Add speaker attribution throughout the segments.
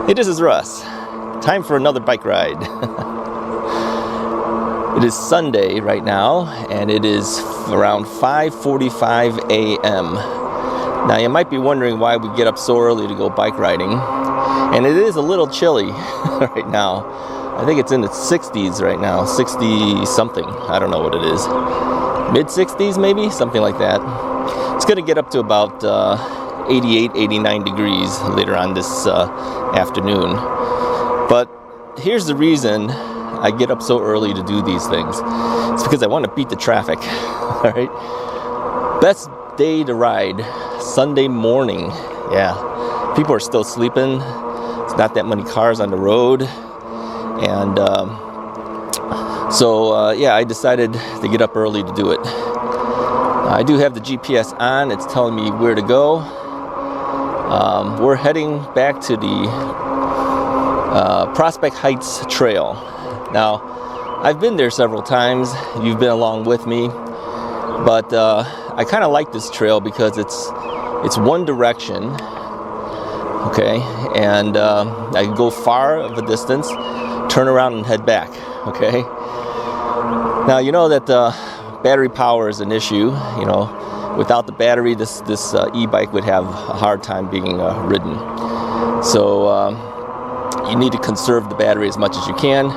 Speaker 1: Hey, this is Russ. Time for another bike ride. It is Sunday right now, and it is around 5:45 a.m. Now, you might be wondering why we get up so early to go bike riding, and it is a little chilly right now. I think it's in the 60s right now, 60 something. I don't know what it is. Mid 60s maybe, something like that. It's going to get up to about 88, 89 degrees later on this afternoon. But here's the reason I get up so early to do these things. It's because I want to beat the traffic. All right. Best day to ride, Sunday morning. Yeah. People are still sleeping. It's not that many cars on the road. And yeah, I decided to get up early to do it. I do have the GPS on. It's telling me where to go. We're heading back to the Prospect Heights Trail. Now, I've been there several times. You've been along with me. But I kind of like this trail because it's one direction. Okay, and I can go far of a distance, turn around and head back. Okay. Now, you know that battery power is an issue. You know, without the battery, this e-bike would have a hard time being ridden. So you need to conserve the battery as much as you can.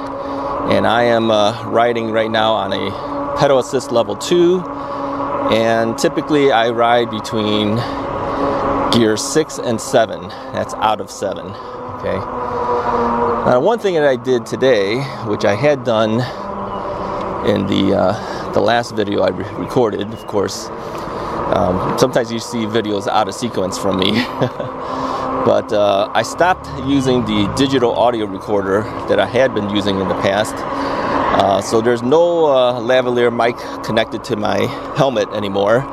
Speaker 1: And I am riding right now on a pedal assist level 2. And typically I ride between gear 6 and 7. That's out of 7. Okay. Now, one thing that I did today, which I had done in the last video I recorded, of course. Sometimes you see videos out of sequence from me. But I stopped using the digital audio recorder that I had been using in the past. So there's no lavalier mic connected to my helmet anymore.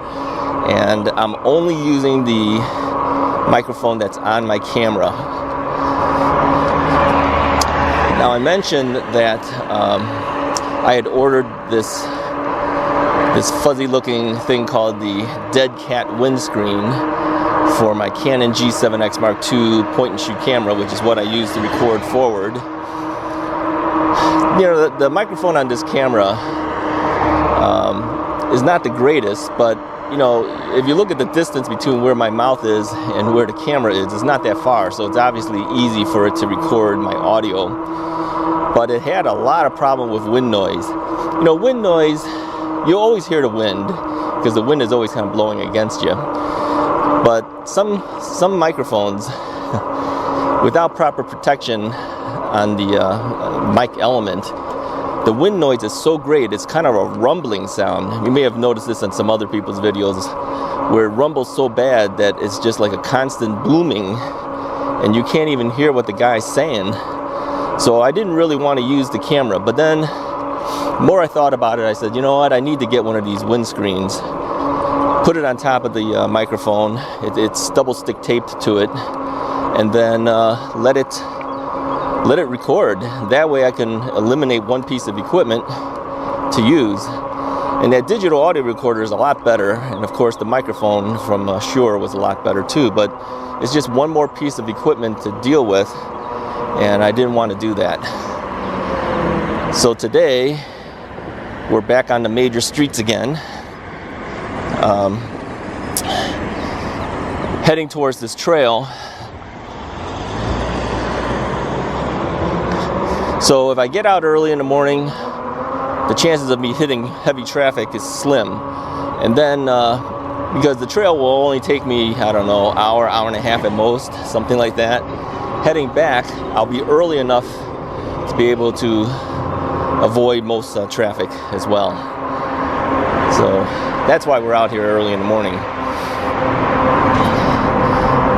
Speaker 1: And I'm only using the microphone that's on my camera. Now, I mentioned that I had ordered this fuzzy looking thing called the Dead Cat windscreen for my Canon G7X Mark II point and shoot camera, which is what I use to record forward. You know, the microphone on this camera is not the greatest, but you know, if you look at the distance between where my mouth is and where the camera is, it's not that far, so it's obviously easy for it to record my audio. But it had a lot of problem with wind noise. You know, wind noise, you always hear the wind because the wind is always kind of blowing against you. But some microphones, without proper protection on the mic element, the wind noise is so great, it's kind of a rumbling sound. You may have noticed this in some other people's videos where it rumbles so bad that it's just like a constant booming and you can't even hear what the guy's saying. So I didn't really want to use the camera, but then the more I thought about it, I said, you know what, I need to get one of these windscreens, put it on top of the microphone, it's double stick taped to it, and then let it record. That way I can eliminate one piece of equipment to use. And that digital audio recorder is a lot better, and of course the microphone from Shure was a lot better too, but it's just one more piece of equipment to deal with, and I didn't want to do that. So today we're back on the major streets again, heading towards this trail. So if I get out early in the morning, the chances of me hitting heavy traffic is slim. And then, because the trail will only take me, I don't know, hour and a half at most, something like that. Heading back, I'll be early enough to be able to avoid most traffic as well. So that's why we're out here early in the morning.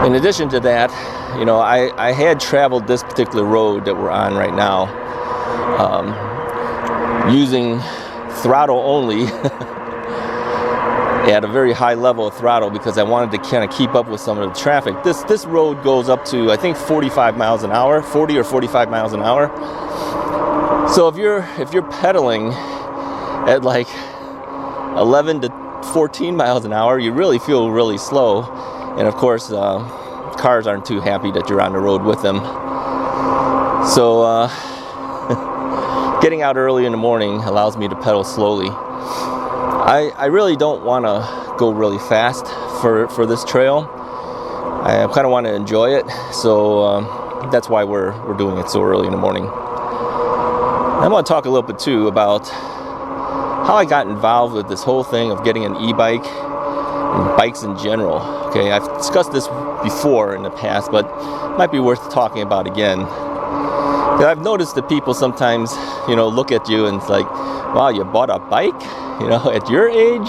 Speaker 1: In addition to that, you know, I had traveled this particular road that we're on right now using throttle only at a very high level of throttle because I wanted to kind of keep up with some of the traffic. This road goes up to, I think, 45 miles an hour, 40 or 45 miles an hour. So if you're pedaling at like 11 to 14 miles an hour, you really feel really slow. And of course, cars aren't too happy that you're on the road with them. So getting out early in the morning allows me to pedal slowly. I really don't want to go really fast for this trail. I kind of want to enjoy it, so that's why we're doing it so early in the morning. I want to talk a little bit too about how I got involved with this whole thing of getting an e-bike and bikes in general. Okay, I've discussed this before in the past, but it might be worth talking about again. I've noticed that people sometimes, look at you and it's like, wow, you bought a bike, at your age?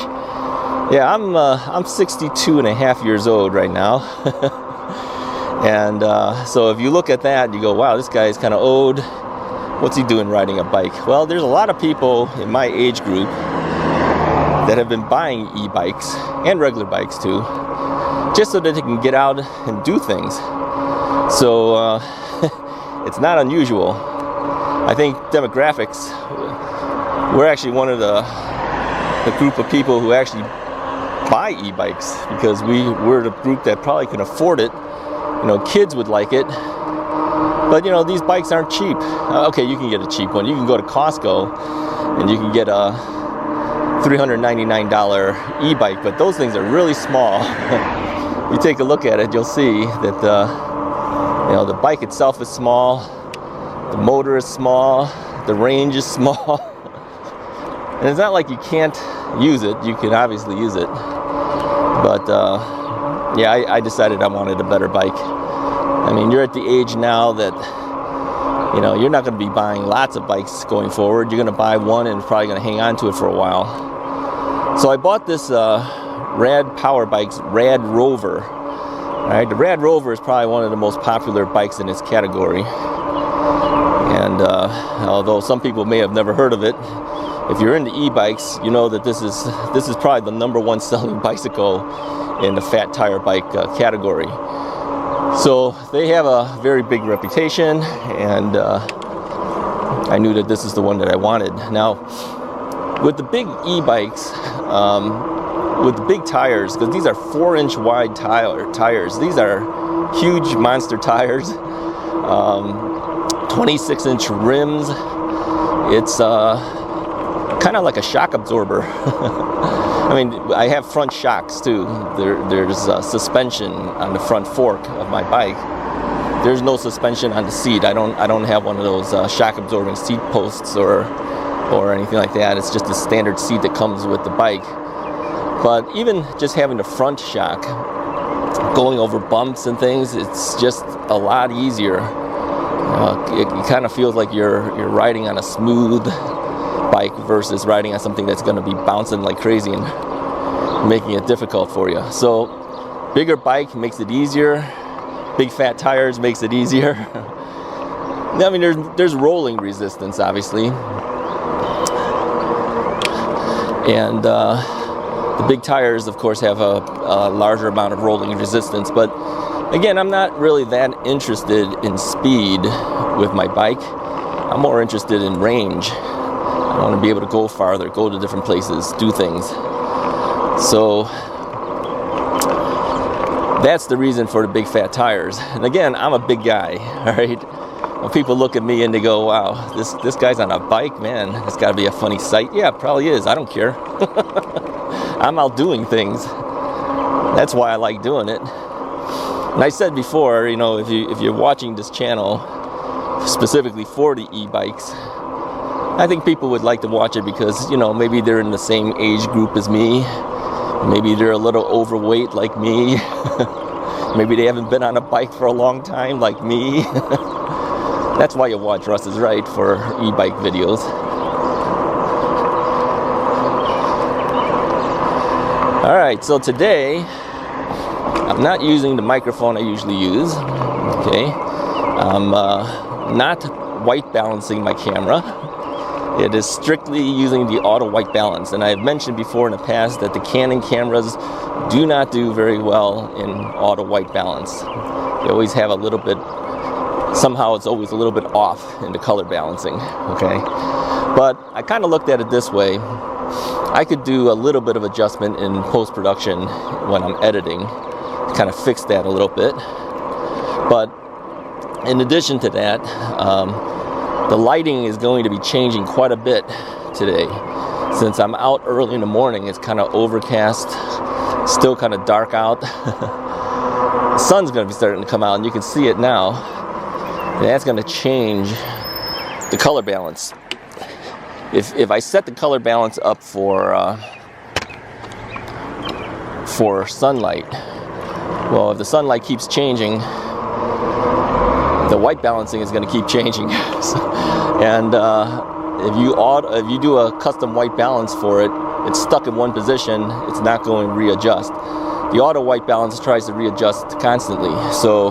Speaker 1: Yeah, I'm 62 and a half years old right now. And so if you look at that, you go, wow, this guy is kind of old. What's he doing riding a bike? Well, there's a lot of people in my age group that have been buying e-bikes and regular bikes too, just so that they can get out and do things. So it's not unusual. I think demographics, we're actually one of the group of people who actually buy e-bikes because we're the group that probably can afford it. Kids would like it, but these bikes aren't cheap. Okay, you can get a cheap one. You can go to Costco and you can get a $399 e-bike, but those things are really small. You take a look at it, you'll see that the bike itself is small, the motor is small, the range is small, and it's not like you can't use it. You can obviously use it, but yeah, I decided I wanted a better bike. I mean, you're at the age now that you're not going to be buying lots of bikes going forward. You're going to buy one and probably going to hang on to it for a while. So I bought this Rad Power Bikes RadRover. All right, the RadRover is probably one of the most popular bikes in its category. And although some people may have never heard of it, if you're into e-bikes, you know that this is probably the #1 selling bicycle in the fat tire bike category. So they have a very big reputation, and I knew that this is the one that I wanted. Now, with the big e-bikes, with the big tires, because these are 4-inch wide tires, these are huge monster tires, 26-inch rims. It's kind of like a shock absorber. I mean, I have front shocks too. There's suspension on the front fork of my bike. There's no suspension on the seat. I don't have one of those shock absorbing seat posts or anything like that. It's just a standard seat that comes with the bike. But even just having the front shock, going over bumps and things, it's just a lot easier. It kind of feels like you're riding on a smooth bike versus riding on something that's going to be bouncing like crazy and making it difficult for you. So bigger bike makes it easier. Big fat tires makes it easier. I mean, there's rolling resistance, obviously, and the big tires, of course, have a larger amount of rolling resistance. But again, I'm not really that interested in speed with my bike. I'm more interested in range. I want to be able to go farther, go to different places, do things. So that's the reason for the big fat tires. And again, I'm a big guy, all right? When people look at me and they go, wow, this guy's on a bike, man, that's got to be a funny sight. Yeah, it probably is. I don't care. I'm out doing things. That's why I like doing it. And I said before, if you're watching this channel specifically for the e-bikes, I think people would like to watch it because, maybe they're in the same age group as me. Maybe they're a little overweight like me. Maybe they haven't been on a bike for a long time like me. That's why you watch Russ is Right for e-bike videos. All right, so today I'm not using the microphone I usually use. Okay, I'm not white balancing my camera. It is strictly using the auto white balance, and I have mentioned before in the past that the Canon cameras do not do very well in auto white balance. They always have a little bit, somehow it's always a little bit off in the color balancing, okay? But I kind of looked at it this way. I could do a little bit of adjustment in post-production when I'm editing to kind of fix that a little bit. But In addition to that, the lighting is going to be changing quite a bit today. Since I'm out early in the morning, it's kind of overcast, still kind of dark out. The sun's going to be starting to come out, and you can see it now. And that's going to change the color balance. If I set the color balance up for sunlight, well, if the sunlight keeps changing, the white balancing is going to keep changing. And if you do a custom white balance for it, it's stuck in one position, it's not going to readjust. The auto white balance tries to readjust constantly, so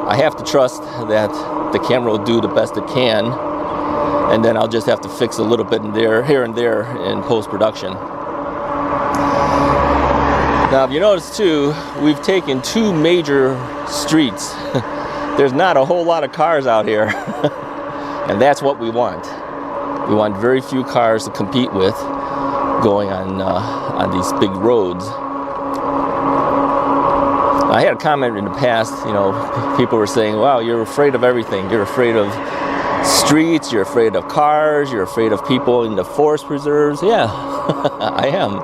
Speaker 1: I have to trust that the camera will do the best it can, and then I'll just have to fix a little bit here and there in post-production. Now, if you notice too, we've taken two major streets. There's not a whole lot of cars out here, and that's what we want. We want very few cars to compete with going on these big roads. I had a comment in the past, people were saying, wow, you're afraid of everything. You're afraid of streets, you're afraid of cars, you're afraid of people in the forest preserves. Yeah, I am.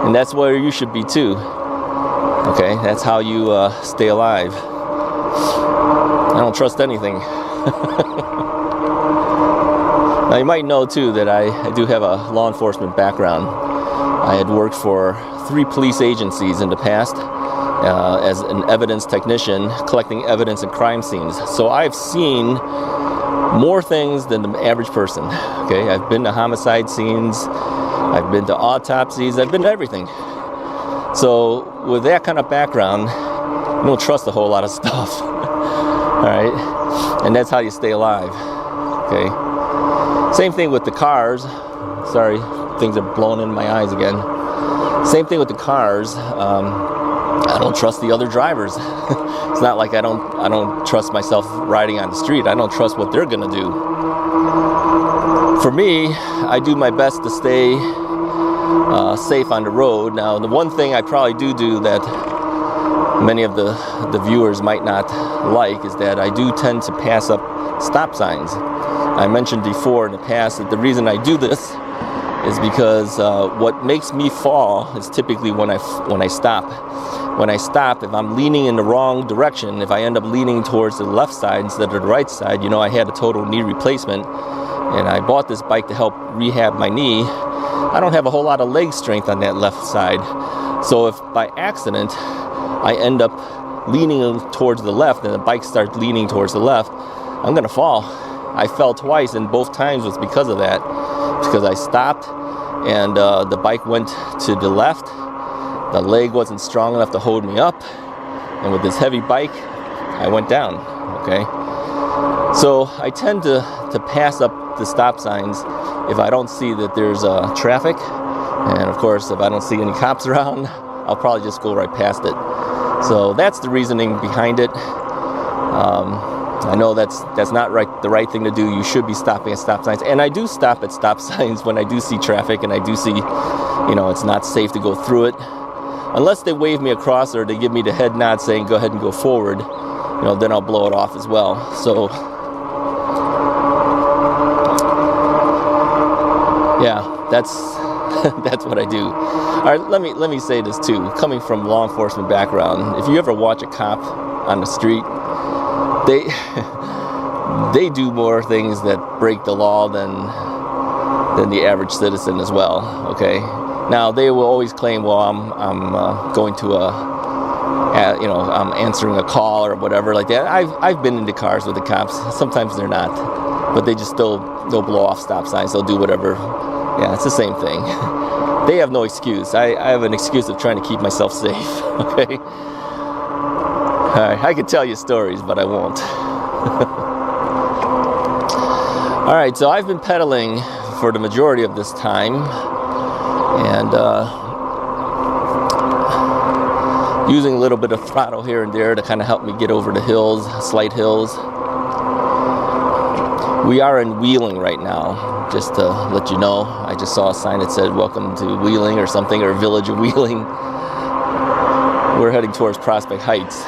Speaker 1: And that's where you should be too. Okay, that's how you stay alive. I don't trust anything. Now you might know too that I do have a law enforcement background. I had worked for 3 police agencies in the past as an evidence technician, collecting evidence in crime scenes. So I've seen more things than the average person. Okay, I've been to homicide scenes, I've been to autopsies, I've been to everything. So with that kind of background, you don't trust a whole lot of stuff. All right, and that's how you stay alive. Okay, same thing with the cars. Sorry, things are blowing in my eyes again. Same thing with the cars. I don't trust the other drivers. It's not like I don't trust myself riding on the street. I don't trust what they're gonna do. For me, I do my best to stay safe on the road. Now, the one thing I probably do that many of the viewers might not like is that I do tend to pass up stop signs. I mentioned before in the past that the reason I do this is because what makes me fall is typically when I stop. When I stop, if I'm leaning in the wrong direction, if I end up leaning towards the left side instead of the right side, I had a total knee replacement, and I bought this bike to help rehab my knee. I don't have a whole lot of leg strength on that left side. So if by accident I end up leaning towards the left and the bike starts leaning towards the left, I'm gonna fall. I fell twice, and both times was because of that. Because I stopped and the bike went to the left. The leg wasn't strong enough to hold me up, and with this heavy bike, I went down. Okay, so I tend to pass up the stop signs if I don't see that there's traffic, and of course, if I don't see any cops around, I'll probably just go right past it. So that's the reasoning behind it. I know that's not the right thing to do. You should be stopping at stop signs, and I do stop at stop signs when I do see traffic and I do see, it's not safe to go through it. Unless they wave me across or they give me the head nod saying go ahead and go forward, then I'll blow it off as well. So yeah, that's what I do. All right, let me say this too. Coming from law enforcement background, if you ever watch a cop on the street, they do more things that break the law than the average citizen as well. Okay. Now they will always claim, well, I'm going to I'm answering a call or whatever like that. I've been into cars with the cops. Sometimes they're not, but they'll blow off stop signs. They'll do whatever. Yeah, it's the same thing. They have no excuse. I have an excuse of trying to keep myself safe. Okay. All right, I could tell you stories, but I won't. All right, so I've been pedaling for the majority of this time, and using a little bit of throttle here and there to kind of help me get over the hills, slight hills. We are in Wheeling right now, just to let you know. I just saw a sign that said welcome to Wheeling or something, or Village of Wheeling. We're heading towards Prospect Heights.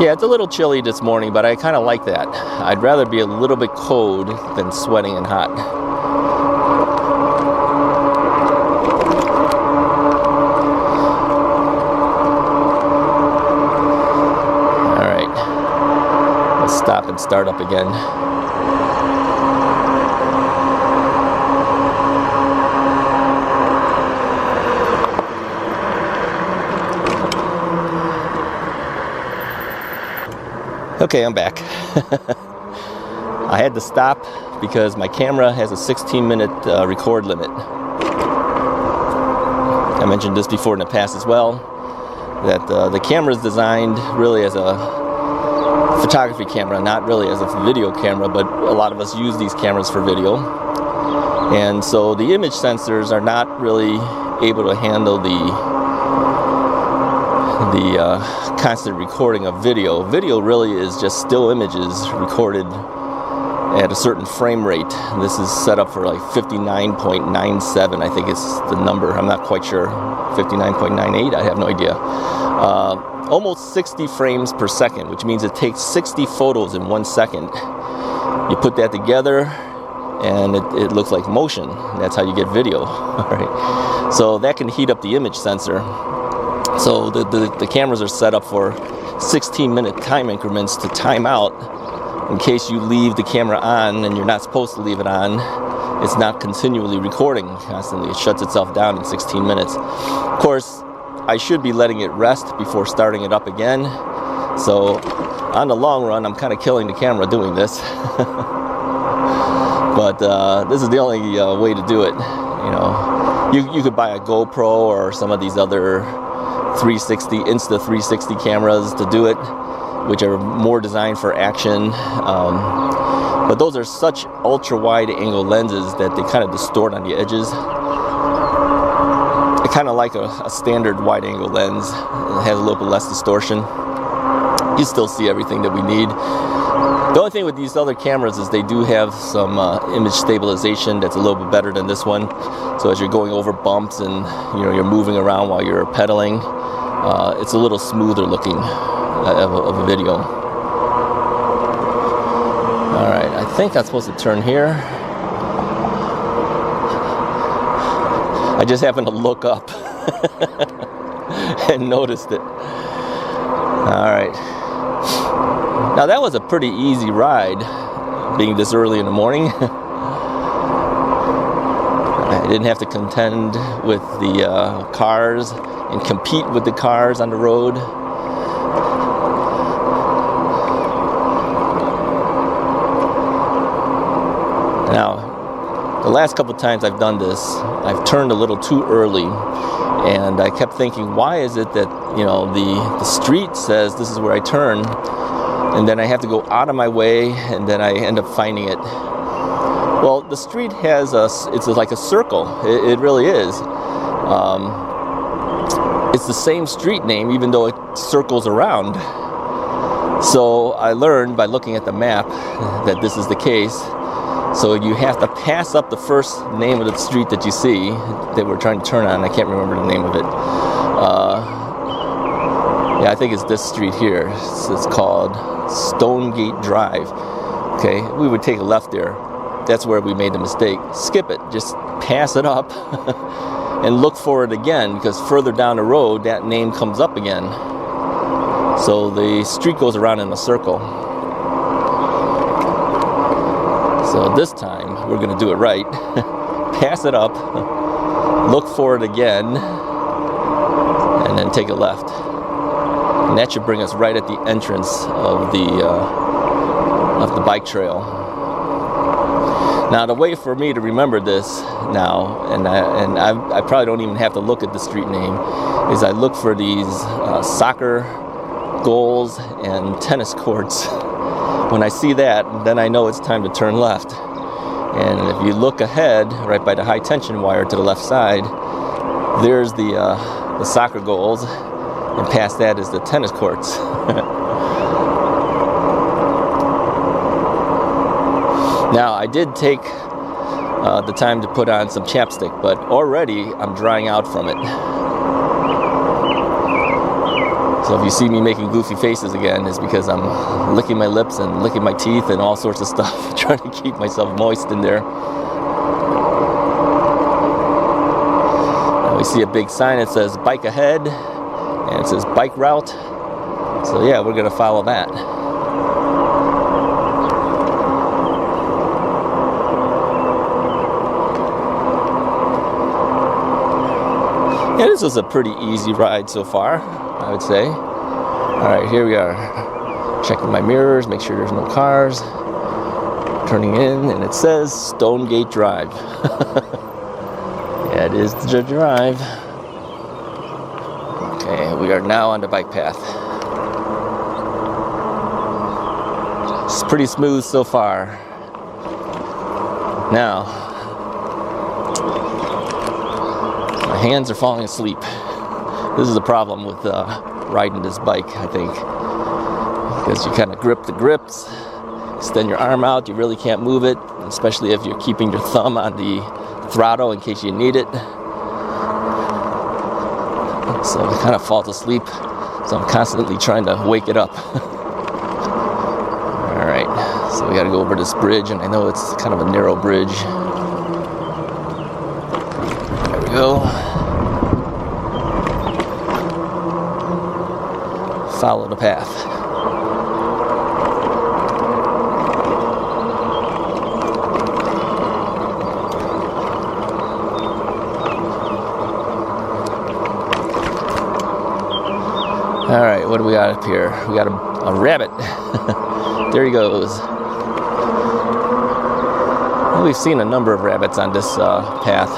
Speaker 1: Yeah, it's a little chilly this morning, but I kind of like that. I'd rather be a little bit cold than sweating and hot. All right, let's stop and start up again. Okay, I'm back. I had to stop because my camera has a 16-minute record limit. I mentioned this before in the past as well, that the camera is designed really as a photography camera, not really as a video camera, but a lot of us use these cameras for video. And so the image sensors are not really able to handle the constant recording of video. Video really is just still images recorded at a certain frame rate. This is set up for like 59.97, I think it's the number. I'm not quite sure. 59.98, I have no idea. Almost 60 frames per second, which means it takes 60 photos in 1 second. You put that together and it looks like motion. That's how you get video. All right. So that can heat up the image sensor. So the cameras are set up for 16-minute time increments to time out in case you leave the camera on and you're not supposed to leave it on. It's not continually recording constantly. It shuts itself down in 16 minutes. Of course, I should be letting it rest before starting it up again. So on the long run, I'm kind of killing the camera doing this. But this is the only way to do it. You know, you could buy a GoPro or some of these other 360 Insta360 cameras to do it, which are more designed for action, but those are such ultra wide angle lenses that they kind of distort on the edges. I kind of like a standard wide angle lens. It has a little bit less distortion. You still see everything that we need. The only thing with these other cameras is they do have some image stabilization that's a little bit better than this one. So as you're going over bumps and you're moving around while you're pedaling, it's a little smoother looking of a video. All right, I think I'm supposed to turn here. I just happened to look up and noticed it. All right. Now that was a pretty easy ride, being this early in the morning. I didn't have to contend with the cars and compete with the cars on the road. Now, the last couple times I've done this, I've turned a little too early, and I kept thinking, why is it that the street says this is where I turn, and then I have to go out of my way, and then I end up finding it. Well, the street has it's like a circle. It really is. It's the same street name, even though it circles around. So I learned by looking at the map that this is the case. So you have to pass up the first name of the street that you see that we're trying to turn on. I can't remember the name of it. Yeah, I think it's this street here. It's called Stonegate Drive. Okay, we would take a left there. That's where we made the mistake. Skip it. Just pass it up and look for it again, because further down the road, that name comes up again. So the street goes around in a circle. So this time, we're going to do it right. Pass it up, look for it again, and then take a left. And that should bring us right at the entrance of the bike trail. Now, the way for me to remember this now, and I probably don't even have to look at the street name, is I look for these soccer goals and tennis courts. When I see that, then I know it's time to turn left. And if you look ahead, right by the high tension wire to the left side, there's the soccer goals, and past that is the tennis courts. Now, I did take the time to put on some chapstick, but already I'm drying out from it. So So if you see me making goofy faces again, it's because I'm licking my lips and licking my teeth and all sorts of stuff, trying to keep myself moist in there. Now we see a big sign that says bike ahead, and it says bike route. So yeah, we're gonna follow that. Yeah, this was a pretty easy ride so far, I would say. All right, here we are. Checking my mirrors, make sure there's no cars. Turning in, and it says Stonegate Drive. Yeah, it is the drive. Okay, we are now on the bike path. It's pretty smooth so far. Now, my hands are falling asleep. This is the problem with riding this bike, I think, because you kind of grip the grips, extend your arm out, you really can't move it, especially if you're keeping your thumb on the throttle in case you need it. So it kind of falls asleep, so I'm constantly trying to wake it up. All right, so we got to go over this bridge, and I know it's kind of a narrow bridge. There we go. Follow the path. All right, what do we got up here? We got a rabbit. There he goes. Well, we've seen a number of rabbits on this path.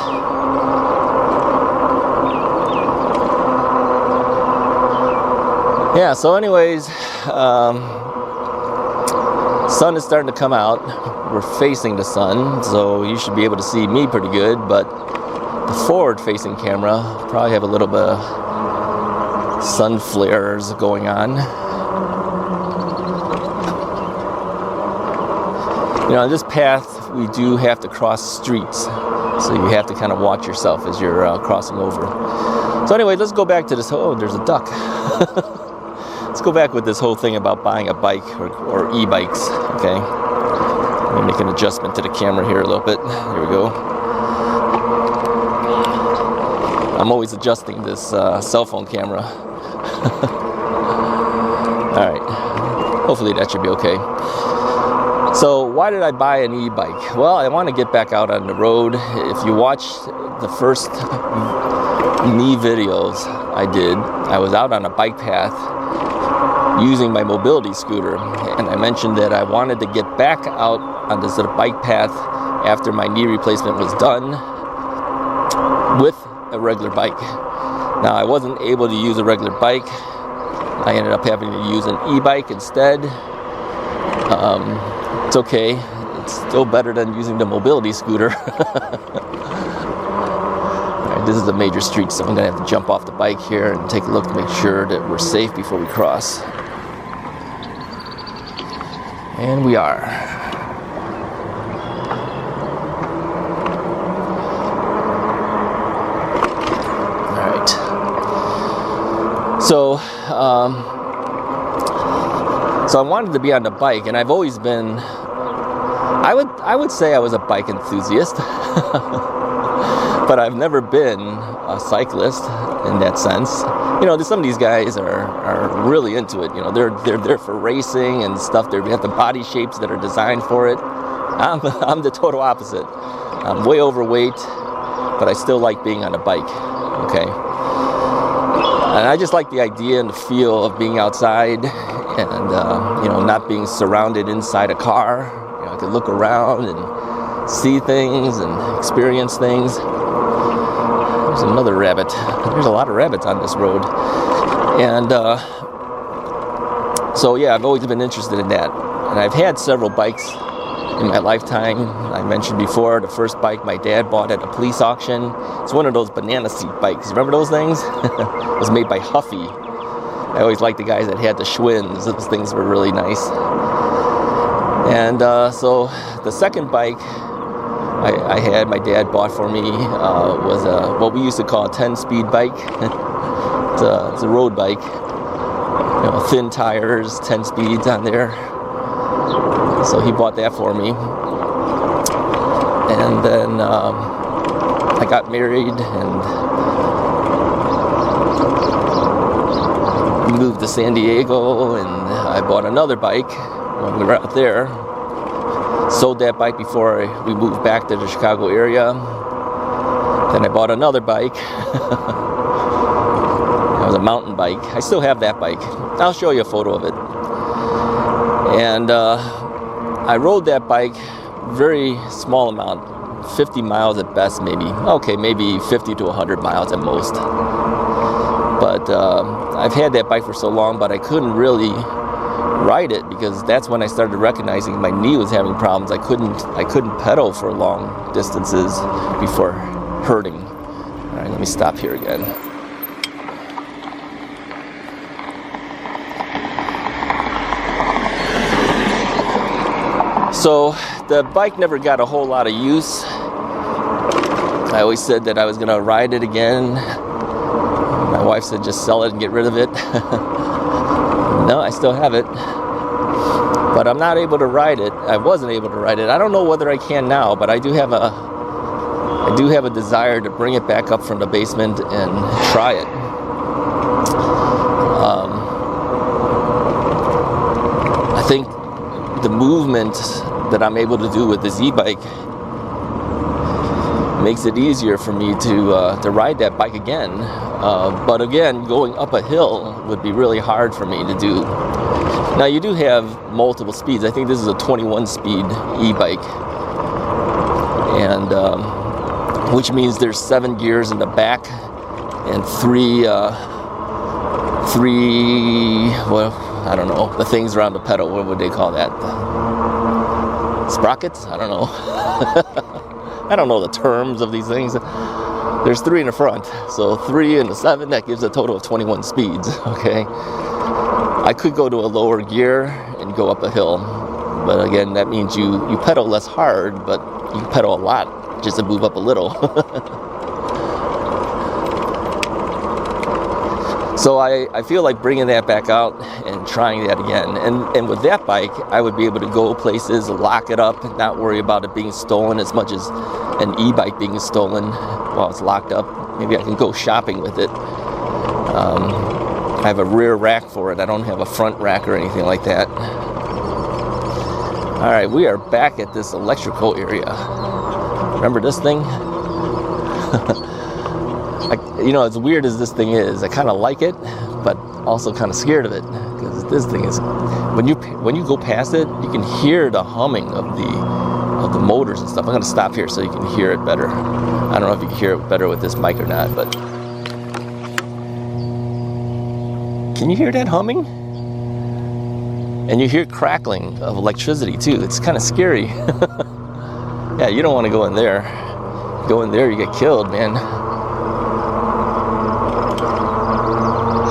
Speaker 1: Yeah, so anyways, sun is starting to come out. We're facing the sun, so you should be able to see me pretty good, but the forward-facing camera probably have a little bit of sun flares going on. You know, on this path, we do have to cross streets, so you have to kind of watch yourself as you're crossing over. So anyway, let's go back to this. Oh, there's a duck. Let's go back with this whole thing about buying a bike or e-bikes, okay? Let me make an adjustment to the camera here a little bit. Here we go. I'm always adjusting this cell phone camera. All right, hopefully that should be okay. So why did I buy an e-bike? Well, I want to get back out on the road. If you watched the first knee videos I did, I was out on a bike path using my mobility scooter, and I mentioned that I wanted to get back out on this bike path after my knee replacement was done with a regular bike. Now, I wasn't able to use a regular bike. I ended up having to use an e-bike instead. It's okay. It's still better than using the mobility scooter. Alright, this is a major street, so I'm going to have to jump off the bike here and take a look to make sure that we're safe before we cross. And we are. Alright. So I wanted to be on the bike, and I've always been, I would say I was a bike enthusiast, but I've never been a cyclist in that sense. You know, some of these guys are really into it. You know, they're there for racing and stuff. They have the body shapes that are designed for it. I'm the total opposite. I'm way overweight, but I still like being on a bike. Okay. And I just like the idea and the feel of being outside and, you know, not being surrounded inside a car. You know, I could look around and see things and experience things. There's another rabbit. There's a lot of rabbits on this road. And so, yeah, I've always been interested in that. And I've had several bikes in my lifetime. I mentioned before the first bike my dad bought at a police auction. It's one of those banana seat bikes. Remember those things? It was made by Huffy. I always liked the guys that had the Schwinn's. Those things were really nice. And so the second bike I had, my dad bought for me, was what we used to call a 10-speed bike. It's a road bike. thin tires, 10 speeds on there. So he bought that for me. And then I got married and moved to San Diego, and I bought another bike when we were out there. Sold that bike before we moved back to the Chicago area. Then I bought another bike. It was a mountain bike. I still have that bike. I'll show you a photo of it. And I rode that bike very small amount, 50 miles at best maybe. Okay, maybe 50 to 100 miles at most. But I've had that bike for so long, but I couldn't really ride it because that's when I started recognizing my knee was having problems. I couldn't pedal for long distances before hurting. All right, let me stop here again. So the bike never got a whole lot of use. I always said that I was going to ride it again. My wife said just sell it and get rid of it. No, I still have it. But I'm not able to ride it. I wasn't able to ride it. I don't know whether I can now, but I do have a desire to bring it back up from the basement and try it. I think the movement that I'm able to do with this e-bike makes it easier for me to ride that bike again. But again, going up a hill would be really hard for me to do. Now you do have multiple speeds. I think this is a 21 speed e-bike, and which means there's 7 gears in the back and three well, I don't know, the things around the pedal, what would they call that? Sprockets? I don't know. I don't know the terms of these things. There's 3 in the front, so 3 and the 7, that gives a total of 21 speeds, okay? I could go to a lower gear and go up a hill, but again, that means you pedal less hard, but you pedal a lot just to move up a little. So I feel like bringing that back out and trying that again. And with that bike, I would be able to go places, lock it up, not worry about it being stolen as much as an e-bike being stolen while it's locked up. Maybe I can go shopping with it. I have a rear rack for it. I don't have a front rack or anything like that. All right, we are back at this electrical area. Remember this thing? As weird as this thing is, I kind of like it, but also kind of scared of it, because this thing is, when you go past it, you can hear the humming of the motors and stuff. I'm going to stop here so you can hear it better. I don't know if you can hear it better with this mic or not, but can you hear that humming? And you hear crackling of electricity too. It's kind of scary. Yeah, you don't want to go in there. Go in there, you get killed, man.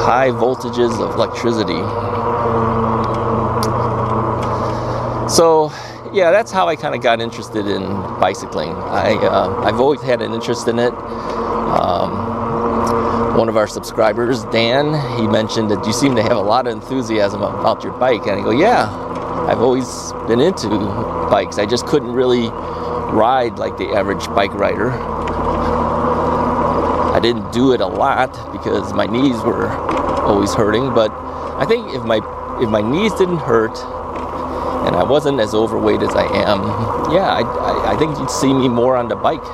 Speaker 1: High voltages of electricity. So, yeah, that's how I kind of got interested in bicycling. I've always had an interest in it. One of our subscribers, Dan, he mentioned that you seem to have a lot of enthusiasm about your bike. And I go, yeah, I've always been into bikes. I just couldn't really ride like the average bike rider. I didn't do it a lot because my knees were always hurting, but I think if my knees didn't hurt and I wasn't as overweight as I am, yeah, I think you'd see me more on the bike.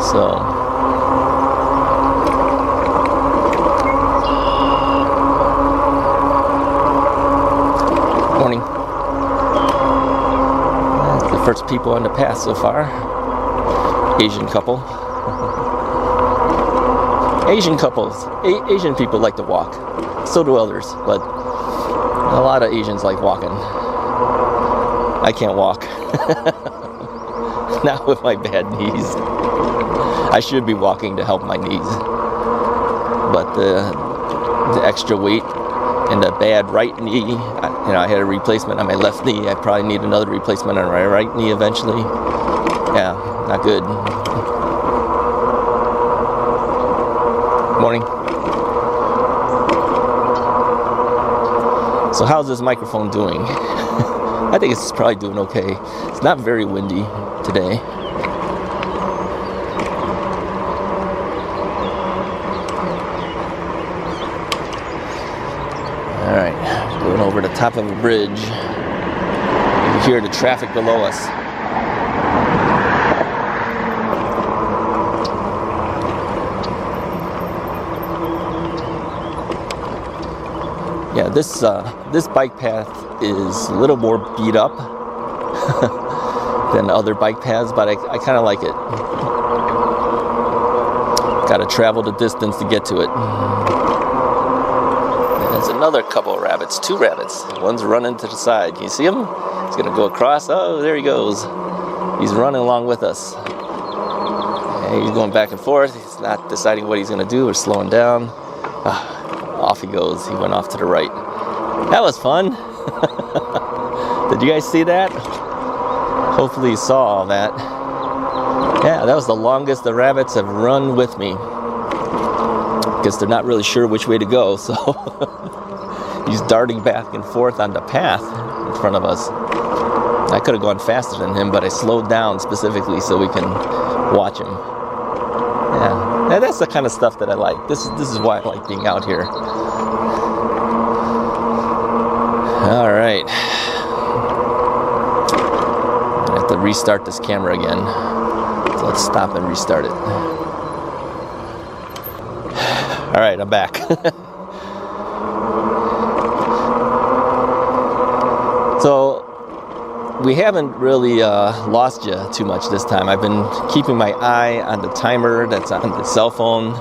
Speaker 1: So morning. That's the first people on the path so far. Asian couple. Asian couples, Asian people like to walk. So do others, but a lot of Asians like walking. I can't walk. Not with my bad knees. I should be walking to help my knees. But the extra weight and the bad right knee, I had a replacement on my left knee. I probably need another replacement on my right knee eventually. Yeah, not good. Morning. So how's this microphone doing? I think it's probably doing okay. It's not very windy today. All right, going over the top of a bridge. You can hear the traffic below us. Yeah, this bike path is a little more beat up than other bike paths, but I kind of like it. Got to travel the distance to get to it. There's another couple of rabbits, 2 rabbits. One's running to the side. Can you see him? He's gonna go across. Oh, there he goes. He's running along with us. And he's going back and forth. He's not deciding what he's gonna do or slowing down. Off he goes. He went off to the right. That was fun. Did you guys see that? Hopefully you saw all that. Yeah, that was the longest the rabbits have run with me. Because they're not really sure which way to go, so he's darting back and forth on the path in front of us. I could have gone faster than him, but I slowed down specifically so we can watch him. Yeah, and that's the kind of stuff that I like. This is why I like being out here. All right. I have to restart this camera again. So let's stop and restart it. All right, I'm back. So we haven't really lost you too much this time. I've been keeping my eye on the timer that's on the cell phone.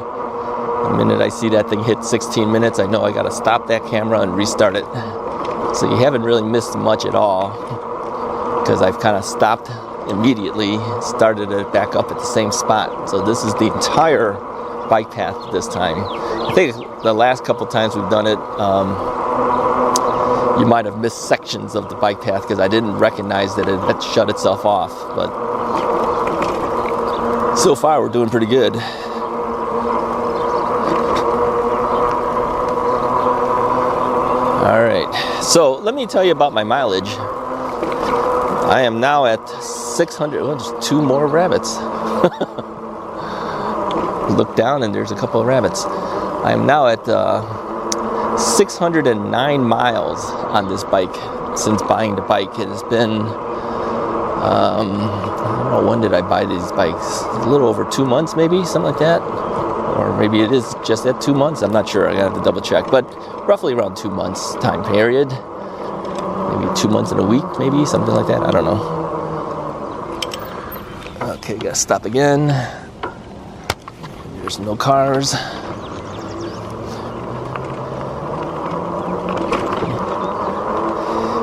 Speaker 1: The minute I see that thing hit 16 minutes, I know I gotta stop that camera and restart it. So you haven't really missed much at all, because I've kind of stopped immediately, started it back up at the same spot. So this is the entire bike path this time. I think the last couple times we've done it, you might have missed sections of the bike path because I didn't recognize that it had shut itself off. But so far we're doing pretty good. All right, so let me tell you about my mileage. I am now at 600, well, there's 2 more rabbits. Look down and there's a couple of rabbits. I am now at 609 miles on this bike since buying the bike. It has been, I don't know, when did I buy these bikes? A little over 2 months maybe, something like that. Or maybe it is just at 2 months. I'm not sure. I gotta have to double check. But roughly around 2 months time period. Maybe 2 months and a week, maybe something like that. I don't know. Okay, gotta stop again. There's no cars.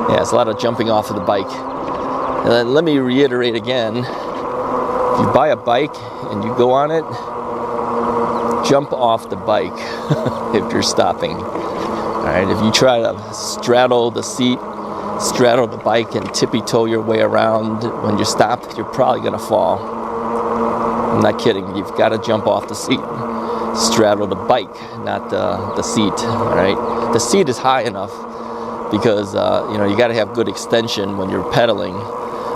Speaker 1: Yeah, it's a lot of jumping off of the bike. And then let me reiterate again. If you buy a bike and you go on it, jump off the bike if you're stopping. Alright, if you try to straddle the seat, straddle the bike and tippy-toe your way around when you're stopped, you're probably gonna fall. I'm not kidding. You've got to jump off the seat. Straddle the bike, not the seat. Alright, the seat is high enough because you got to have good extension when you're pedaling.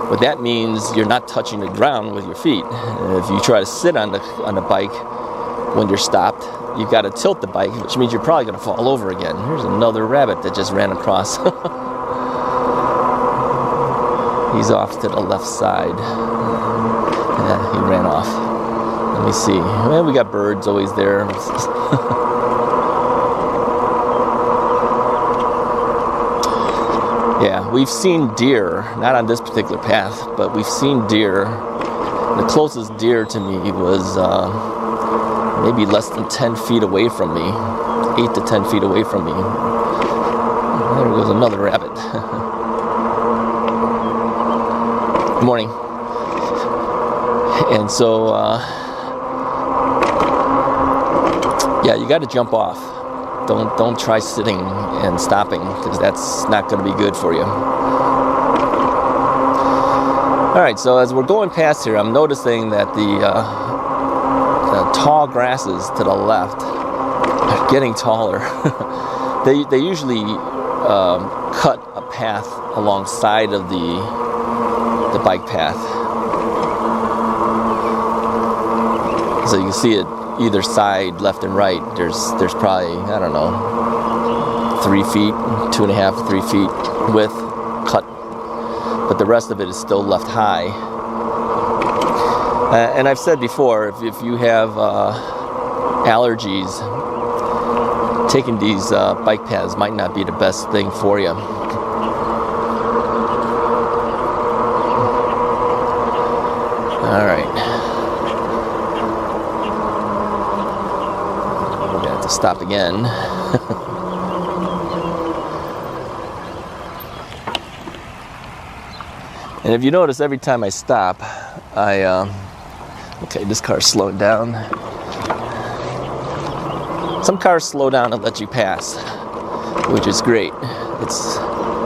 Speaker 1: But that means you're not touching the ground with your feet. And if you try to sit on the bike when you're stopped, you've got to tilt the bike, which means you're probably going to fall over again. Here's another rabbit that just ran across. He's off to the left side. Yeah, he ran off. Let me see. Well, we got birds always there. Yeah, we've seen deer, not on this particular path, but we've seen deer. The closest deer to me was maybe less than 10 feet away from me, 8 to 10 feet away from me. There goes another rabbit. Good morning. And so, yeah, you got to jump off. Don't try sitting and stopping, because that's not going to be good for you. All right, so as we're going past here, I'm noticing that the tall grasses to the left are getting taller. They usually cut a path alongside of the bike path. So you can see it either side, left and right. There's probably, I don't know, 3 feet, 2.5, 3 feet width cut, but the rest of it is still left high. And I've said before, if you have allergies, taking these bike paths might not be the best thing for you. All right. We're gonna have to stop again. And if you notice, every time I stop, okay, this car's slowing down. Some cars slow down and let you pass, which is great.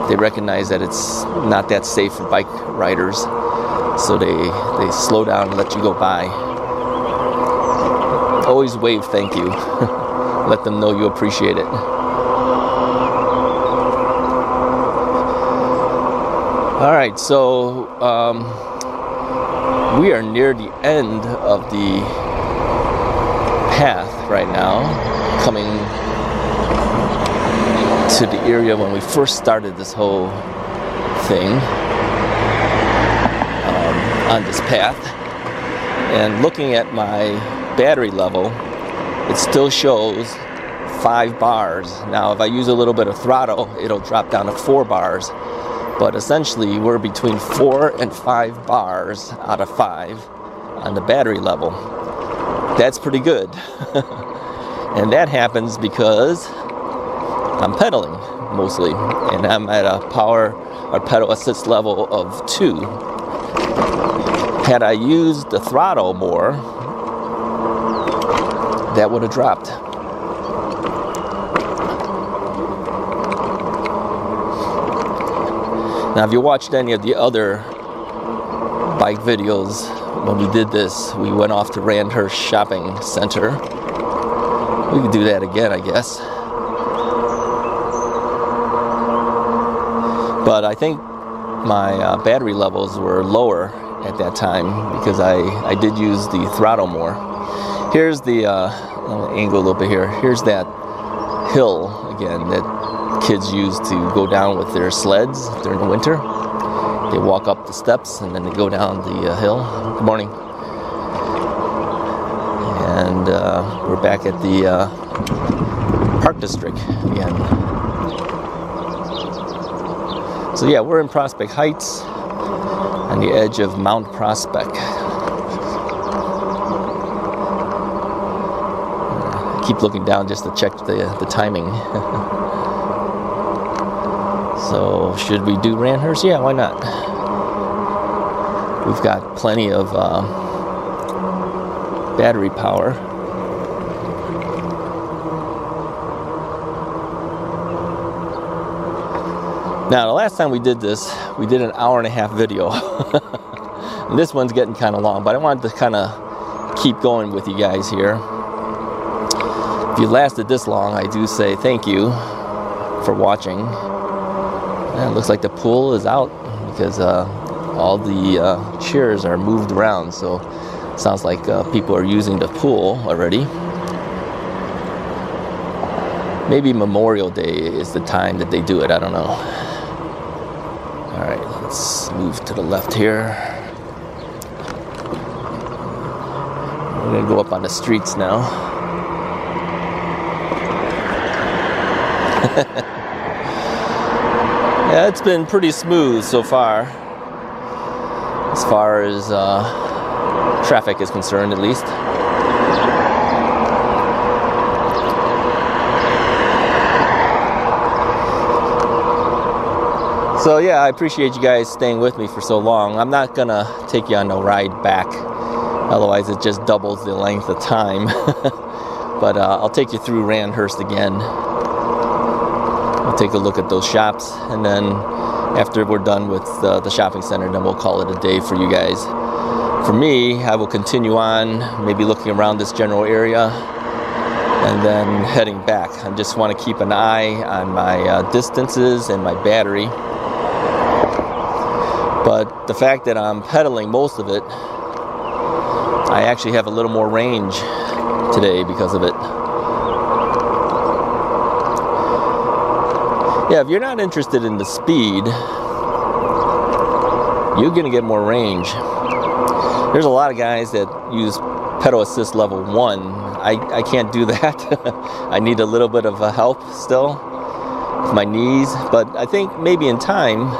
Speaker 1: They recognize that it's not that safe for bike riders, so they slow down and let you go by. Always wave thank you. Let them know you appreciate it. All right, so we are near the end of the path right now, coming to the area when we first started this whole thing on this path. And looking at my battery level, it still shows 5 bars. Now if I use a little bit of throttle, it'll drop down to 4 bars. But essentially, we're between 4 and 5 bars out of 5 on the battery level. That's pretty good. And that happens because I'm pedaling mostly, and I'm at a power or pedal assist level of 2. Had I used the throttle more, that would have dropped. Now, if you watched any of the other bike videos, when we did this, we went off to Randhurst Shopping Center. We could do that again, I guess. But I think my battery levels were lower at that time because I did use the throttle more. Here's the, I'll angle a little bit here. Here's that hill again that kids use to go down with their sleds during the winter. They walk up the steps and then they go down the hill. Good morning. And we're back at the Park District again. So yeah, we're in Prospect Heights on the edge of Mount Prospect. I keep looking down just to check the timing. So should we do Randhurst? Yeah, why not? We've got plenty of battery power. Now, the last time we did this, we did an 1.5-hour video. And this one's getting kind of long, but I wanted to kind of keep going with you guys here. If you lasted this long, I do say thank you for watching. And it looks like the pool is out because all the chairs are moved around, so it sounds like people are using the pool already. Maybe Memorial Day is the time that they do it, I don't know. All right, let's move to the left here. We're gonna go up on the streets now. Yeah, it's been pretty smooth so far as traffic is concerned, at least. So yeah, I appreciate you guys staying with me for so long. I'm not gonna take you on no ride back, otherwise it just doubles the length of time. But I'll take you through Randhurst again. We'll take a look at those shops, and then after we're done with the shopping center, then we'll call it a day for you guys. For me, I will continue on, maybe looking around this general area, and then heading back. I just want to keep an eye on my distances and my battery. But the fact that I'm pedaling most of it, I actually have a little more range today because of it. Yeah, if you're not interested in the speed, you're going to get more range. There's a lot of guys that use pedal assist level 1. I can't do that. I need a little bit of help still with my knees, but I think maybe in time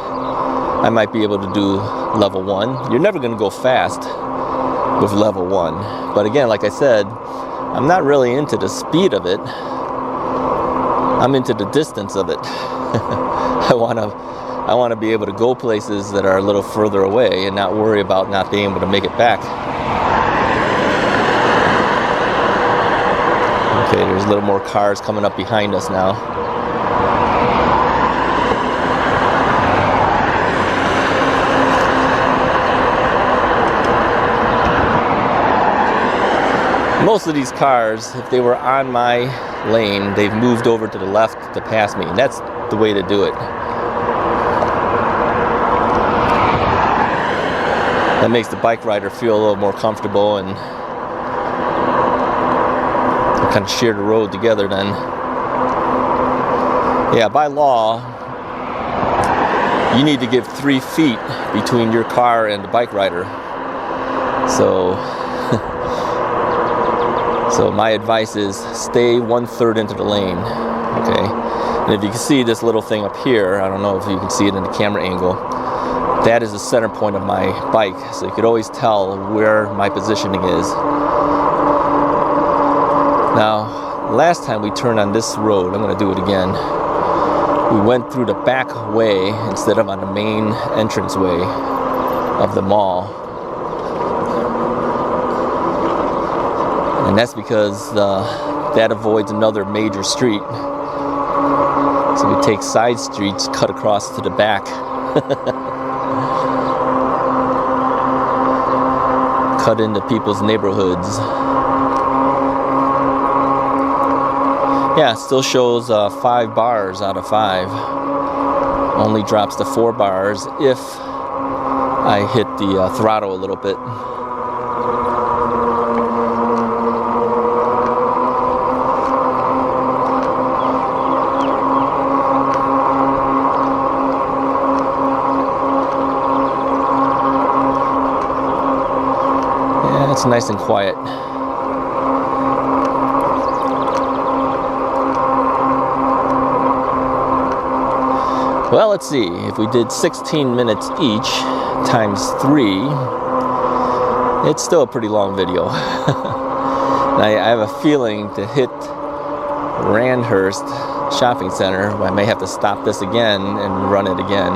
Speaker 1: I might be able to do level 1. You're never going to go fast with level 1. But again, like I said, I'm not really into the speed of it. I'm into the distance of it. I want to be able to go places that are a little further away and not worry about not being able to make it back. Okay, there's a little more cars coming up behind us now. Most of these cars, if they were on my lane, they've moved over to the left to pass me, and that's the way to do it. That makes the bike rider feel a little more comfortable, and we kind of share the road together then. Yeah, by law, you need to give 3 feet between your car and the bike rider. So my advice is stay 1/3 into the lane, okay? And if you can see this little thing up here, I don't know if you can see it in the camera angle, that is the center point of my bike, so you could always tell where my positioning is. Now, last time we turned on this road, I'm going to do it again. We went through the back way instead of on the main entranceway of the mall. And that's because that avoids another major street. So we take side streets, cut across to the back. Cut into people's neighborhoods. Yeah, it still shows 5 bars out of 5. Only drops to 4 bars if I hit the throttle a little bit. Yeah, it's nice and quiet. Well, let's see, if we did 16 minutes each times 3, it's still a pretty long video. I have a feeling to hit Randhurst Shopping Center, I may have to stop this again and run it again.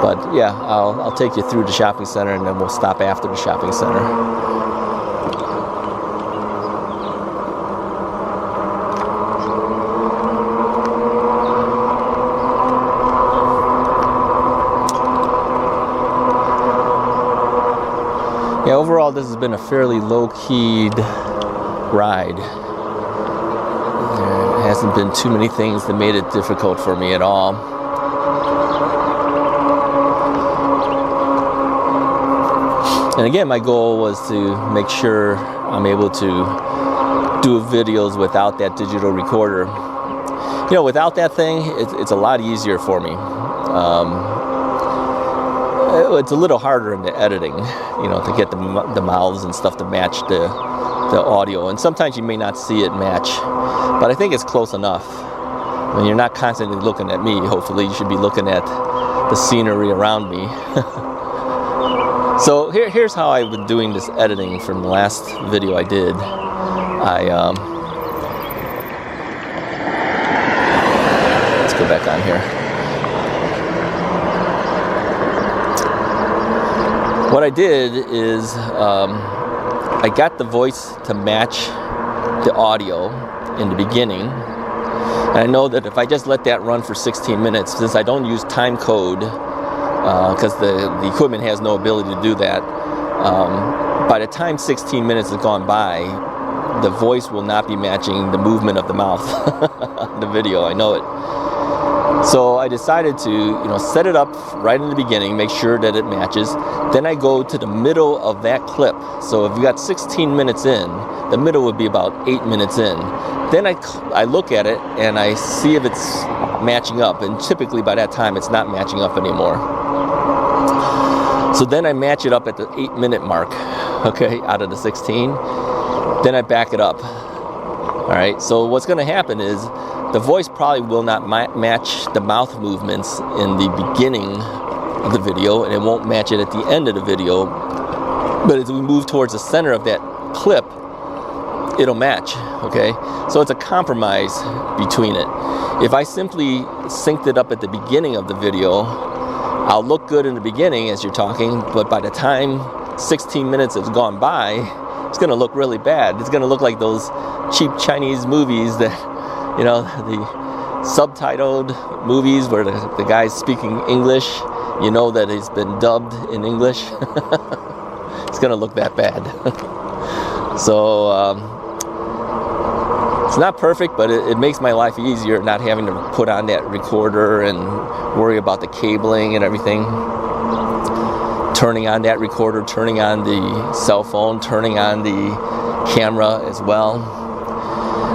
Speaker 1: But yeah, I'll take you through the shopping center and then we'll stop after the shopping center. Yeah, overall this has been a fairly low-keyed ride. There hasn't been too many things that made it difficult for me at all. And again, my goal was to make sure I'm able to do videos without that digital recorder. You know, without that thing, it's a lot easier for me. It's a little harder in the editing, you know, to get the mouths and stuff to match the audio. And sometimes you may not see it match, but I think it's close enough. When you're not constantly looking at me, hopefully you should be looking at the scenery around me. So here's how I've been doing this editing from the last video I did. Let's go back on here. What I did is I got the voice to match the audio in the beginning. And I know that if I just let that run for 16 minutes, since I don't use time code, because the equipment has no ability to do that, by the time 16 minutes has gone by, the voice will not be matching the movement of the mouth. The video, I know it. So I decided to, set it up right in the beginning, make sure that it matches. Then I go to the middle of that clip. So if you got 16 minutes in, the middle would be about 8 minutes in. Then I look at it and I see if it's matching up. And typically by that time, it's not matching up anymore. So then I match it up at the 8-minute mark, okay, out of the 16. Then I back it up. All right, so what's going to happen is the voice probably will not match the mouth movements in the beginning of the video, and it won't match it at the end of the video. But as we move towards the center of that clip, it'll match, okay? So it's a compromise between it. If I simply synced it up at the beginning of the video, I'll look good in the beginning as you're talking, but by the time 16 minutes has gone by, it's going to look really bad. It's going to look like those cheap Chinese movies that, the subtitled movies where the guy's speaking English, that he's been dubbed in English. It's going to look that bad. So it's not perfect, but it makes my life easier not having to put on that recorder and worry about the cabling and everything. Turning on that recorder, turning on the cell phone, turning on the camera as well.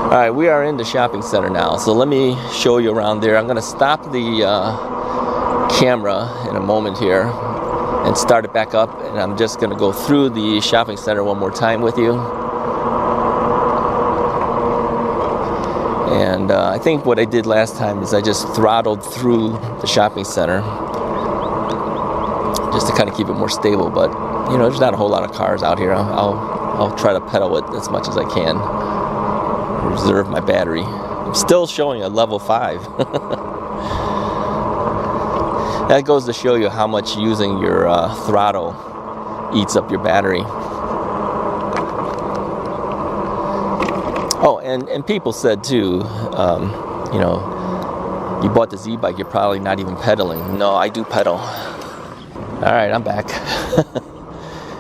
Speaker 1: All right, we are in the shopping center now, so let me show you around there. I'm going to stop the camera in a moment here and start it back up, and I'm just going to go through the shopping center one more time with you. And I think what I did last time is I just throttled through the shopping center just to kind of keep it more stable, but there's not a whole lot of cars out here. I'll try to pedal it as much as I can. Reserve my battery. I'm still showing a level 5. That goes to show you how much using your throttle eats up your battery. Oh, and people said too, you bought this e-bike, you're probably not even pedaling. No, I do pedal. All right, I'm back.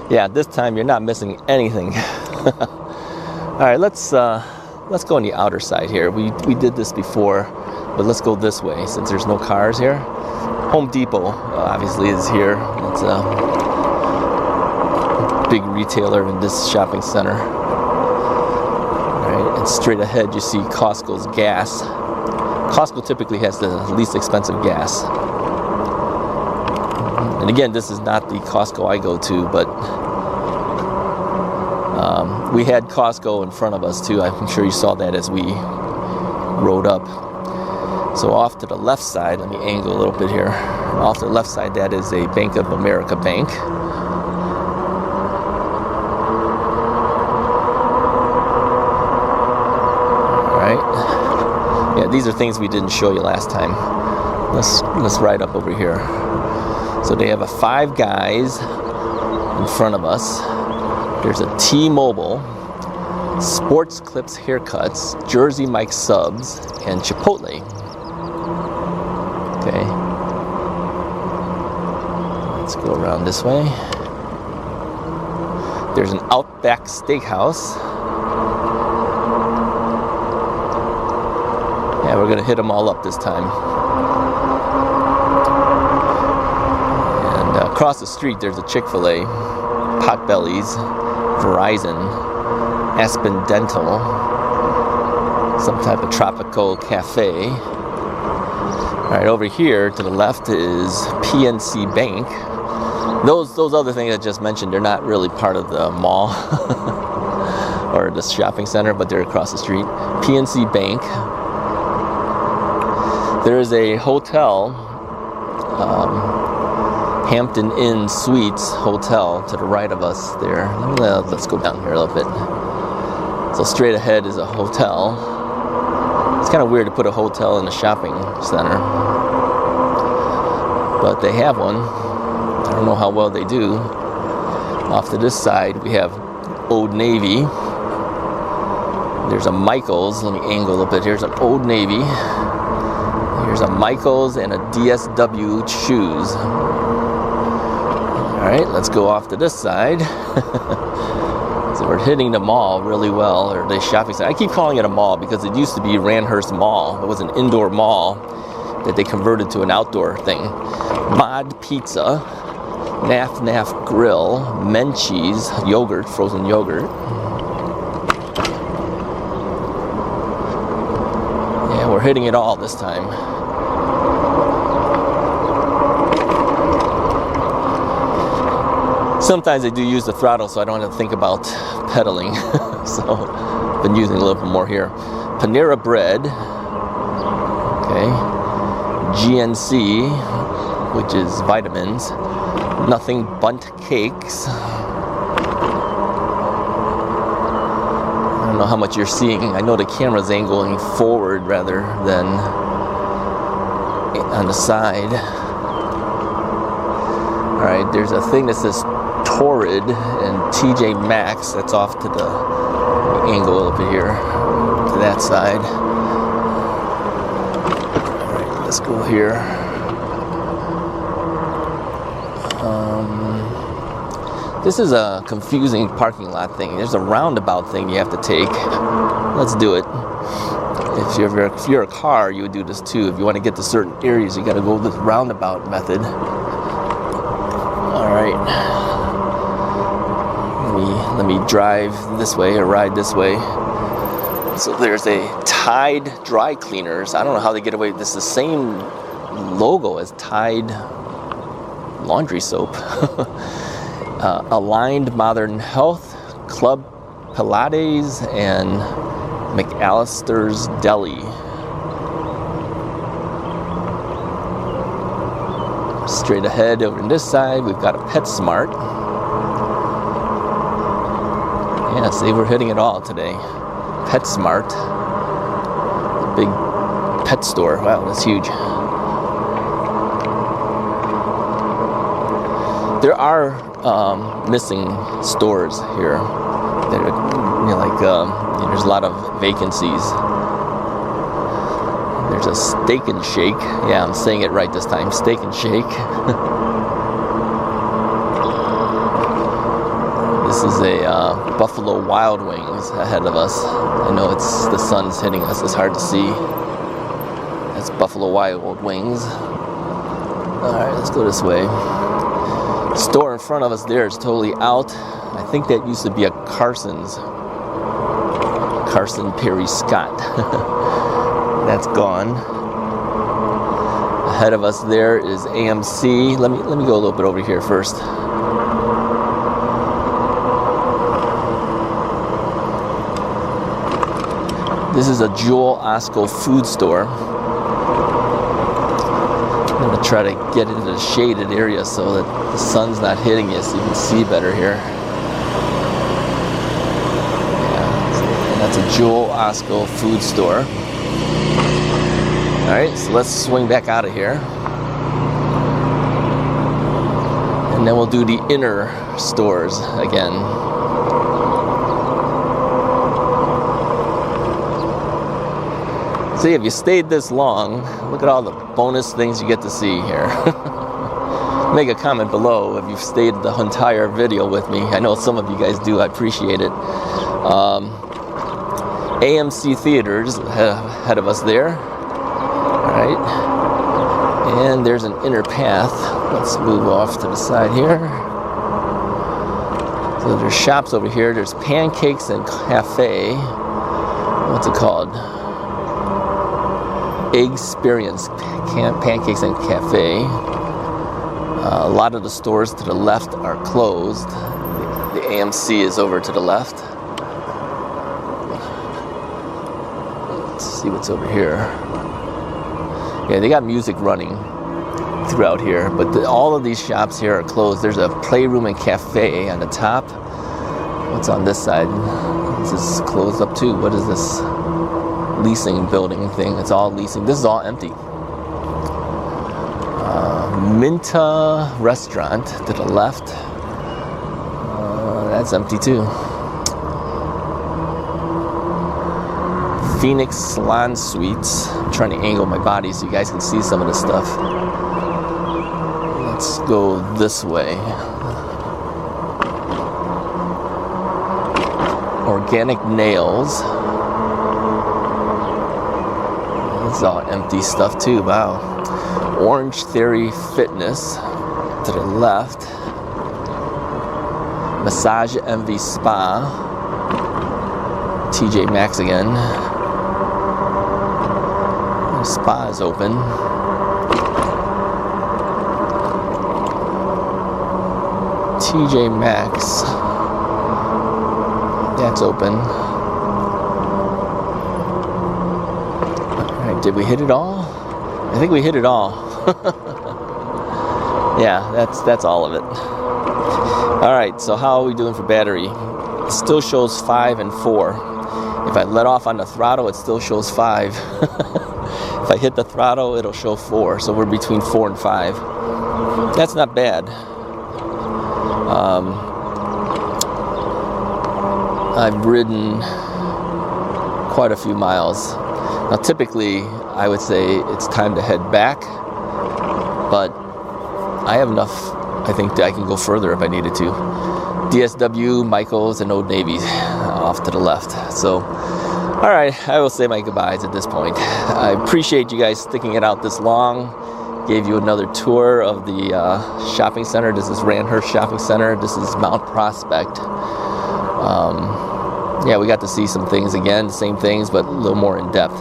Speaker 1: Yeah, this time you're not missing anything. All right, let's go on the outer side here. We did this before, but let's go this way since there's no cars here. Home Depot obviously is here. It's a big retailer in this shopping center. All right, and straight ahead you see Costco's gas. Costco typically has the least expensive gas. And again, this is not the Costco I go to, but we had Costco in front of us too. I'm sure you saw that as we rode up. So off to the left side, let me angle a little bit here. Off to the left side, that is a Bank of America bank. All right. Yeah, these are things we didn't show you last time. Let's ride up over here. So they have a Five Guys in front of us. There's a T-Mobile, Sports Clips Haircuts, Jersey Mike Subs, and Chipotle. Okay. Let's go around this way. There's an Outback Steakhouse. Yeah, we're gonna hit them all up this time. And across the street, there's a Chick-fil-A, Potbelly's, Verizon, Aspen Dental, some type of tropical cafe. All right, over here to the left is PNC Bank. Those other things I just mentioned, they're not really part of the mall or the shopping center, but they're across the street. PNC Bank. There is a hotel, Hampton Inn Suites Hotel to the right of us there. Let's go down here a little bit. So straight ahead is a hotel. It's kind of weird to put a hotel in a shopping center, but they have one. I don't know how well they do. Off to this side, we have Old Navy. There's a Michaels. Let me angle a little bit. Here's an Old Navy. Here's a Michaels and a DSW shoes. All right, let's go off to this side. There's So we're hitting the mall really well, or the shopping center. I keep calling it a mall because it used to be Ranhurst Mall. It was an indoor mall that they converted to an outdoor thing. Mod Pizza, Naf Naf Grill, Menchie's yogurt, frozen yogurt. Yeah, we're hitting it all this time. Sometimes I do use the throttle so I don't have to think about pedaling. So I've been using a little bit more here. Panera Bread. Okay. GNC, which is vitamins. Nothing Bundt Cakes. I don't know how much you're seeing. I know the camera's angling forward rather than on the side. Alright, there's a thing that says Torrid and TJ Maxx. That's off to the angle over here, to that side. Alright, let's go here. This is a confusing parking lot thing. There's a roundabout thing you have to take. Let's do it. If you're a car, you would do this too. If you want to get to certain areas, you got to go this roundabout method. All right. Let me drive this way or ride this way. So there's a Tide dry cleaners. I don't know how they get away with this. The same logo as Tide laundry soap. Aligned Modern Health, Club Pilates, and McAllister's Deli. Straight ahead over on this side, we've got a PetSmart. Yeah, see, we're hitting it all today. PetSmart, big pet store. Wow, that's huge. There are missing stores here. There's a lot of vacancies. There's a Steak and Shake. Yeah, I'm saying it right this time. Steak and Shake. This is a Buffalo Wild Wings ahead of us. I know the sun's hitting us. It's hard to see. That's Buffalo Wild Wings. All right, let's go this way. Store in front of us there is totally out. I think that used to be a Carson's. Carson Perry Scott. That's gone. Ahead of us there is AMC. Let me go a little bit over here first. This is a Joel Osco food store. I'm going to try to get into the shaded area so that the sun's not hitting you so you can see better here. Yeah, that's a Joel Osco food store. Alright, so let's swing back out of here. And then we'll do the inner stores again. See, if you stayed this long, look at all the bonus things you get to see here. Make a comment below if you've stayed the entire video with me. I know some of you guys do. I appreciate it. AMC Theaters ahead of us there. All right. And there's an inner path. Let's move off to the side here. So there's shops over here. There's Pancakes and Cafe. What's it called? Experience Pancakes and Cafe. A lot of the stores to the left are closed. The AMC is over to the left. Let's see what's over here. Yeah, they got music running throughout here, but all of these shops here are closed. There's a Playroom and Cafe on the top. What's on this side? This is closed up too. What is this? Leasing building thing. It's all leasing. This is all empty. Minta Restaurant to the left. That's empty too. Phoenix Salon Suites. I'm trying to angle my body so you guys can see some of this stuff. Let's go this way. Organic Nails. This is all empty stuff too, wow. Orange Theory Fitness to the left. Massage Envy Spa. TJ Maxx again. The spa is open. TJ Maxx. That's open. Alright, did we hit it all? I think we hit it all. Yeah, that's all of it. Alright, so how are we doing for battery? It still shows 5 and 4. If I let off on the throttle, it still shows 5. If I hit the throttle, it'll show 4. So we're between 4 and 5. That's not bad. I've ridden quite a few miles. Now typically I would say it's time to head back, but I have enough, I think, that I can go further if I needed to. DSW, Michaels, and Old Navy off to the left. So, alright, I will say my goodbyes at this point. I appreciate you guys sticking it out this long. Gave you another tour of the shopping center. This is Randhurst Shopping Center. This is Mount Prospect. Yeah, we got to see some things again, same things, but a little more in depth.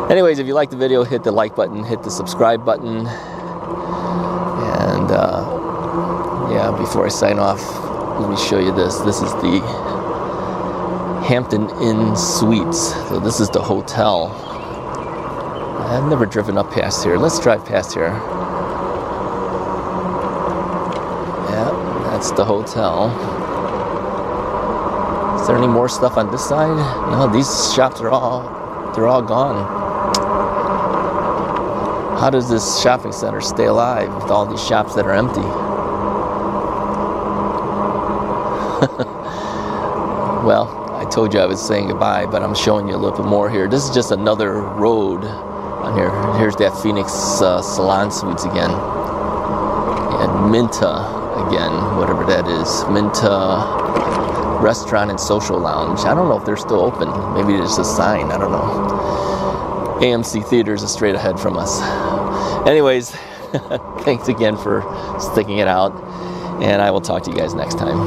Speaker 1: Anyways, if you like the video, hit the like button, hit the subscribe button. And yeah, before I sign off, let me show you this. This is the Hampton Inn Suites. So this is the hotel. I've never driven up past here. Let's drive past here. Yeah, that's the hotel. Is there any more stuff on this side? No, these shops are all gone. How does this shopping center stay alive with all these shops that are empty? Well, I told you I was saying goodbye, but I'm showing you a little bit more here. This is just another road on here. Here's that Phoenix Salon Suites again. And Minta again, whatever that is. Minta Restaurant and Social Lounge. I don't know if they're still open. Maybe it's a sign. I don't know. AMC Theaters is straight ahead from us. Anyways, thanks again for sticking it out. And I will talk to you guys next time.